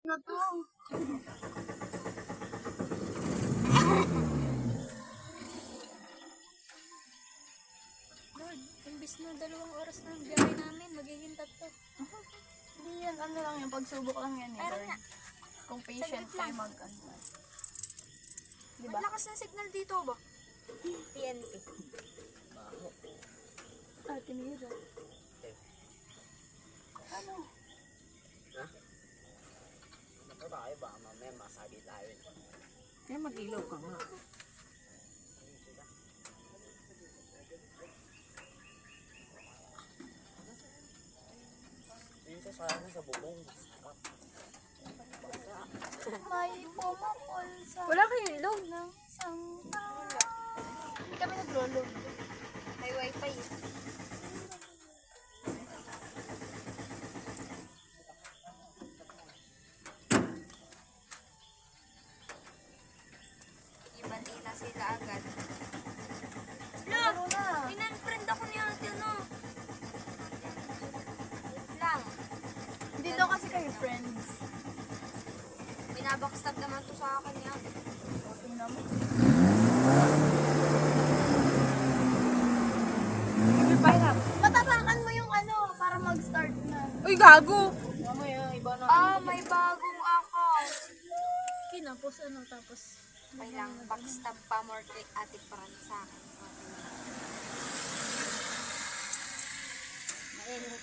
Na to. Lord, imbis na 2 oras na ang biyahe namin, magiging 3. Hindi yan, ano lang yung pagsubok lang yan eh. Pero Lord. nga, Kung patient saglit lang. kayo mag-ano. Diba? Ang lakas ng signal dito ba? TNT. Ah, tinira. Ano? Ano tayo ba? Mamaya masabi tayo. Kaya mag-ilaw ka nga. Minsan sana sa bubong. May pumakol sa Wala kayo ilog. ng isang tao. Hindi kami naglolog. May wifi eh. Ibandi na sila agad. Look! Ano na? Inan-friend ako ni ate, no? Wait lang. Hindi daw kasi kayo friends. Binabackstab naman to sa akin yan. Okay naman. Matapakan mo yung ano para mag-start na. Uy, gago! Mamaya iba na. Ah, may bagong account. Kinapos ano, tapos... Okay lang, backstab pa more kay ate Fran sa akin. Okay.